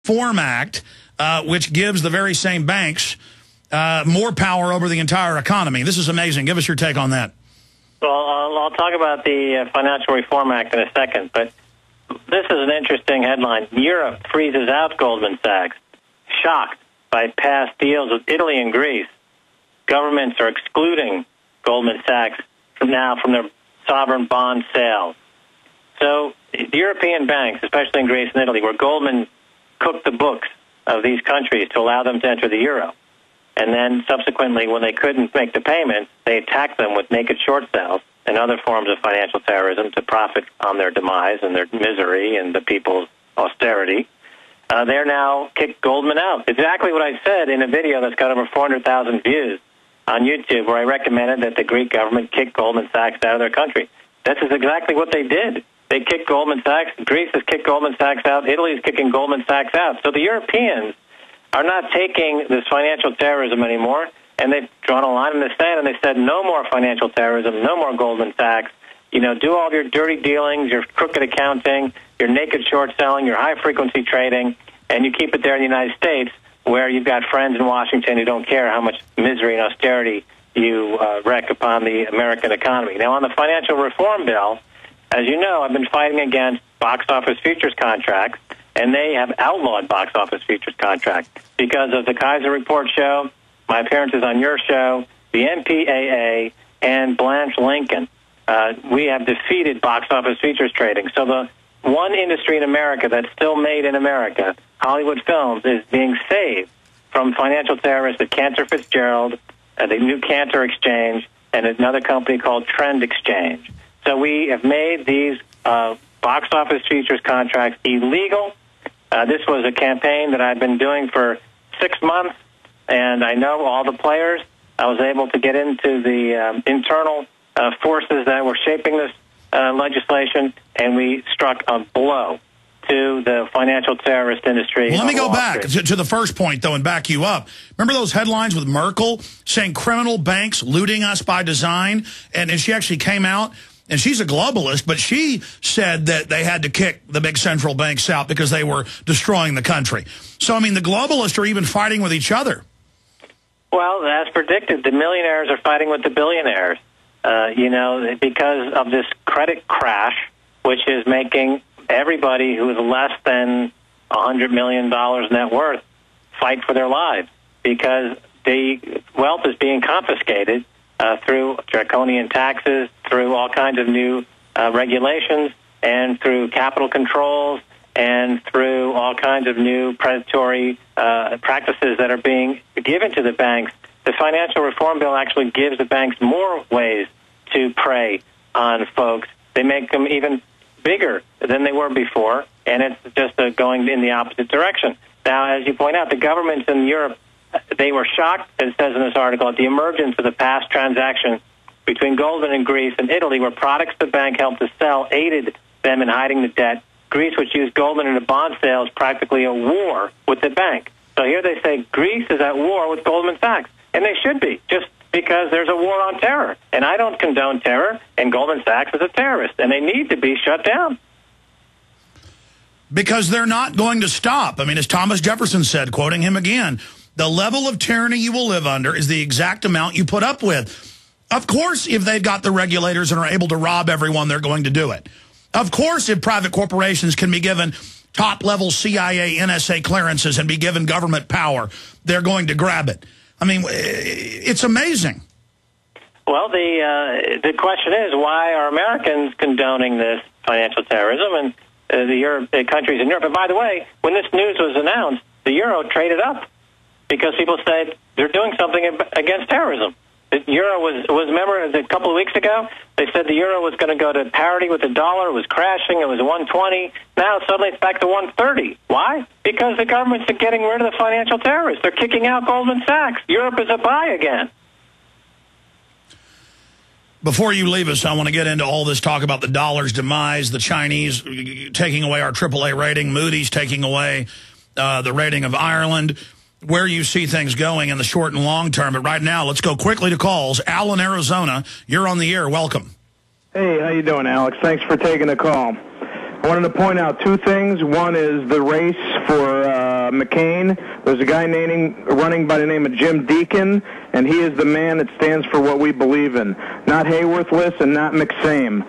Reform Act, which gives the very same banks more power over the entire economy. This is amazing. Give us your take on that. Well, I'll talk about the Financial Reform Act in a second, but this is an interesting headline. Europe freezes out Goldman Sachs. Shocked by past deals with Italy and Greece. Governments are excluding Goldman Sachs from their sovereign bond sales. So the European banks, especially in Greece and Italy, where Goldman cooked the books of these countries to allow them to enter the euro. And then subsequently, when they couldn't make the payments, they attacked them with naked short sales and other forms of financial terrorism to profit on their demise and their misery and the people's austerity. They're now kicked Goldman out. Exactly what I said in a video that's got over 400,000 views on YouTube, where I recommended that the Greek government kick Goldman Sachs out of their country. This is exactly what they did. They kicked Goldman Sachs. Greece has kicked Goldman Sachs out. Italy is kicking Goldman Sachs out. So the Europeans are not taking this financial terrorism anymore, and they've drawn a line in the sand, and they said no more financial terrorism, no more Goldman Sachs. You know, do all of your dirty dealings, your crooked accounting, your naked short selling, your high-frequency trading, and you keep it there in the United States, where you've got friends in Washington who don't care how much misery and austerity you wreak upon the American economy. Now, on the financial reform bill, as you know, I've been fighting against box office futures contracts, and they have outlawed box office futures contracts because of the Keiser Report show, my appearances on your show, the MPAA, and Blanche Lincoln. We have defeated box office futures trading. So the one industry in America that's still made in America, Hollywood films, is being saved from financial terrorists at Cantor Fitzgerald, the new Cantor Exchange, and another company called Trend Exchange. So we have made these box office futures contracts illegal. This was a campaign that I've been doing for 6 months, and I know all the players. I was able to get into the internal forces that were shaping this legislation, and we struck a blow to the financial terrorist industry. Well, let me go back to the first point, though, and back you up. Remember those headlines with Merkel saying criminal banks looting us by design? And she actually came out, and she's a globalist, but she said that they had to kick the big central banks out because they were destroying the country. So, I mean, the globalists are even fighting with each other. Well, as predicted, the millionaires are fighting with the billionaires. You know, because of this credit crash, which is making everybody who is less than $100 million net worth fight for their lives, because the wealth is being confiscated through draconian taxes, through all kinds of new regulations, and through capital controls, and through all kinds of new predatory practices that are being given to the banks. The financial reform bill actually gives the banks more ways to prey on folks. They make them even bigger than they were before, and it's just going in the opposite direction. Now, as you point out, the governments in Europe, they were shocked, as it says in this article, at the emergence of the past transaction between Goldman and Greece and Italy, where products the bank helped to sell aided them in hiding the debt. Greece, which used Goldman in the bond sales, practically a war with the bank. So here they say Greece is at war with Goldman Sachs, and they should be, just because there's a war on terror. And I don't condone terror, and Goldman Sachs is a terrorist, and they need to be shut down. Because they're not going to stop. I mean, as Thomas Jefferson said, quoting him again, the level of tyranny you will live under is the exact amount you put up with. Of course, if they've got the regulators and are able to rob everyone, they're going to do it. Of course, if private corporations can be given top-level CIA, NSA clearances and be given government power, they're going to grab it. I mean, it's amazing. Well, the question is, why are Americans condoning this financial terrorism and the countries in Europe? And by the way, when this news was announced, the euro traded up because people said they're doing something against terrorism. The euro was remember, a couple of weeks ago, they said the euro was going to go to parity with the dollar. It was crashing. It was 120. Now suddenly it's back to 130. Why? Because the governments are getting rid of the financial terrorists. They're kicking out Goldman Sachs. Europe is a buy again. Before you leave us, I want to get into all this talk about the dollar's demise, the Chinese taking away our AAA rating, Moody's taking away the rating of Ireland, where you see things going in the short and long term. But right now, let's go quickly to calls. Al in Arizona, you're on the air. Welcome. Hey, how you doing, Alex? Thanks for taking the call. I wanted to point out two things. One is the race for McCain. There's a guy running by the name of Jim Deacon, and he is the man that stands for what we believe in. Not Hayworthless and not McSame.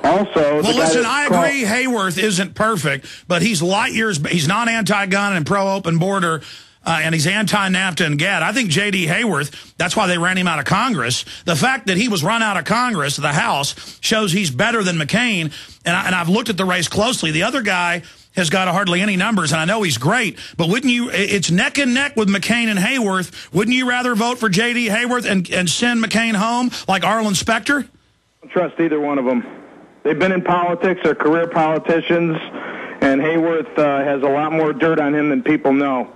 Also, well, listen, I agree Hayworth isn't perfect, but he's light years. He's not anti-gun and pro-open border, and he's anti-NAFTA and GATT. I think J.D. Hayworth, that's why they ran him out of Congress. The fact that he was run out of Congress, the House, shows he's better than McCain, and I've looked at the race closely. The other guy has got hardly any numbers, and I know he's great, but wouldn't you, it's neck and neck with McCain and Hayworth. Wouldn't you rather vote for J.D. Hayworth and send McCain home like Arlen Specter? I don't trust either one of them. They've been in politics, they're career politicians, and Hayworth has a lot more dirt on him than people know.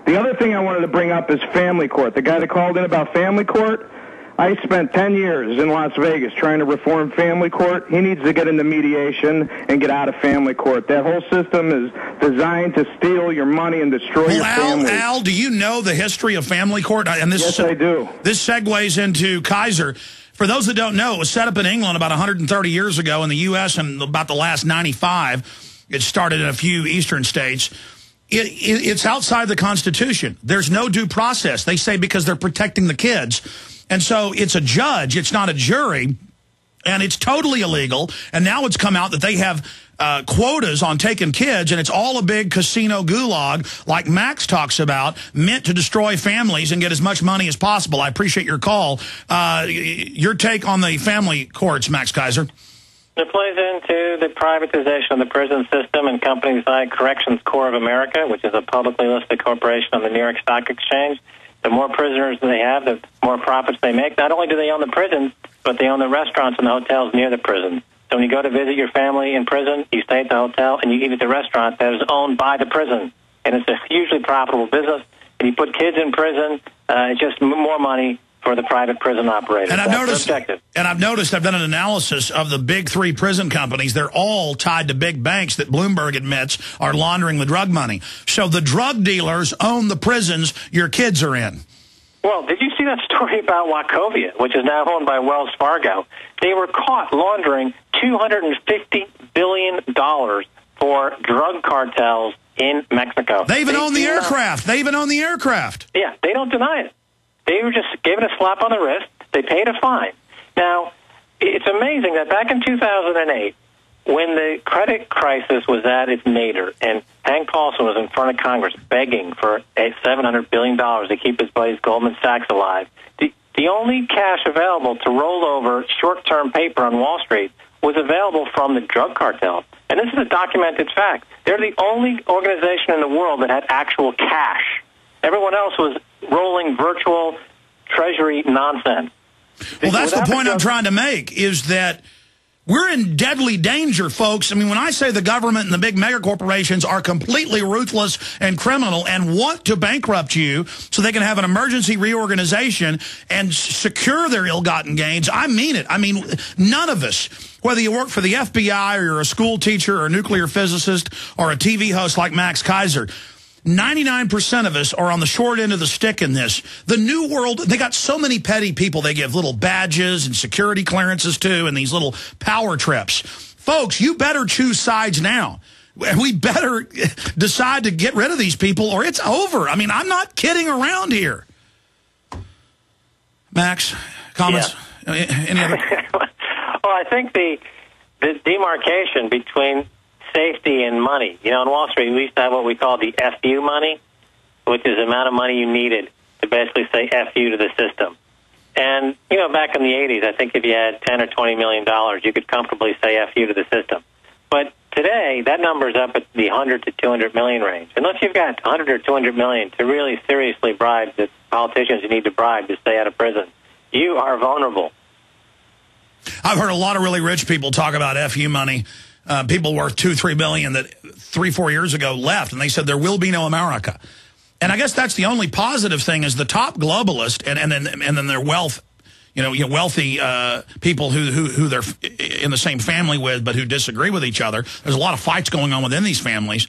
The other thing I wanted to bring up is family court. The guy that called in about family court, I spent 10 years in Las Vegas trying to reform family court. He needs to get into mediation and get out of family court. That whole system is designed to steal your money and destroy your family. Al, do you know the history of family court? And this, yes, I do. This segues into Keiser. For those that don't know, it was set up in England about 130 years ago. In the U.S. and about the last 95, it started in a few eastern states. It's outside the Constitution. There's no due process. They say because they're protecting the kids. And so it's a judge. It's not a jury. And it's totally illegal. And now it's come out that they have quotas on taking kids, and it's all a big casino gulag, like Max talks about, meant to destroy families and get as much money as possible. I appreciate your call. Your take on the family courts, Max Keiser. It plays into the privatization of the prison system and companies like Corrections Corps of America, which is a publicly listed corporation on the New York Stock Exchange. The more prisoners they have, the more profits they make. Not only do they own the prisons, but they own the restaurants and the hotels near the prison. So when you go to visit your family in prison, you stay at the hotel and you eat at the restaurant that is owned by the prison. And it's a hugely profitable business. And you put kids in prison, it's just more money for the private prison operators. And I've noticed, I've done an analysis of the big three prison companies. They're all tied to big banks that Bloomberg admits are laundering the drug money. So the drug dealers own the prisons your kids are in. Well, did you see that story about Wachovia, which is now owned by Wells Fargo? They were caught laundering $250 billion for drug cartels in Mexico. They even own the aircraft. They even own the aircraft. Yeah, they don't deny it. They were just given a slap on the wrist. They paid a fine. Now, it's amazing that back in 2008, when the credit crisis was at its nadir and Hank Paulson was in front of Congress begging for $700 billion to keep his buddies Goldman Sachs alive, the only cash available to roll over short-term paper on Wall Street was available from the drug cartels. And this is a documented fact. They're the only organization in the world that had actual cash. Everyone else was rolling virtual treasury nonsense. Well, that's the point I'm trying to make, is that we're in deadly danger, folks. I mean, when I say the government and the big mega corporations are completely ruthless and criminal and want to bankrupt you so they can have an emergency reorganization and secure their ill-gotten gains, I mean it. I mean, none of us, whether you work for the FBI or you're a school teacher or a nuclear physicist or a TV host like Max Keiser, 99% of us are on the short end of the stick in this. The new world, they got so many petty people they give little badges and security clearances to and these little power trips. Folks, you better choose sides now. We better decide to get rid of these people or it's over. I mean, I'm not kidding around here. Max, comments? Yeah. Any other? Well, I think the demarcation between safety and money. You know, in Wall Street, we used to have what we call the FU money, which is the amount of money you needed to basically say FU to the system. And, you know, back in the 80s, I think if you had $10 or $20 million, you could comfortably say FU to the system. But today, that number's up at the 100 to 200 million range. Unless you've got 100 or 200 million to really seriously bribe the politicians you need to bribe to stay out of prison, you are vulnerable. I've heard a lot of really rich people talk about FU money. People worth $2-3 billion that 3-4 years ago left, and they said there will be no America. And I guess that's the only positive thing is the top globalist and then their wealth, you know, wealthy people who they're in the same family with but who disagree with each other. There's a lot of fights going on within these families.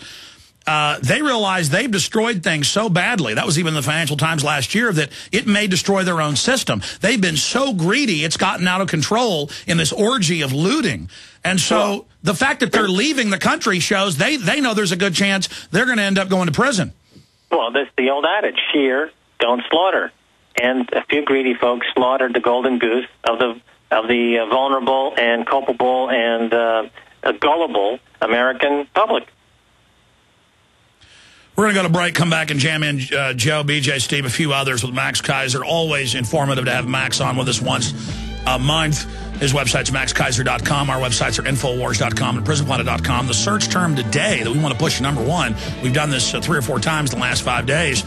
They realize they've destroyed things so badly. That was even the Financial Times last year, that it may destroy their own system. They've been so greedy, it's gotten out of control in this orgy of looting. And so the fact that they're leaving the country shows they know there's a good chance they're going to end up going to prison. Well, this the old adage: shear, don't slaughter. And a few greedy folks slaughtered the golden goose of the vulnerable and culpable and gullible American public. We're going to go to break, come back and jam in Joe, BJ, Steve, a few others with Max Keiser. Always informative to have Max on with us once a month. His website's maxkeiser.com. Our websites are infowars.com and prisonplanet.com. The search term today that we want to push to #1, we've done this 3 or 4 times in the last 5 days,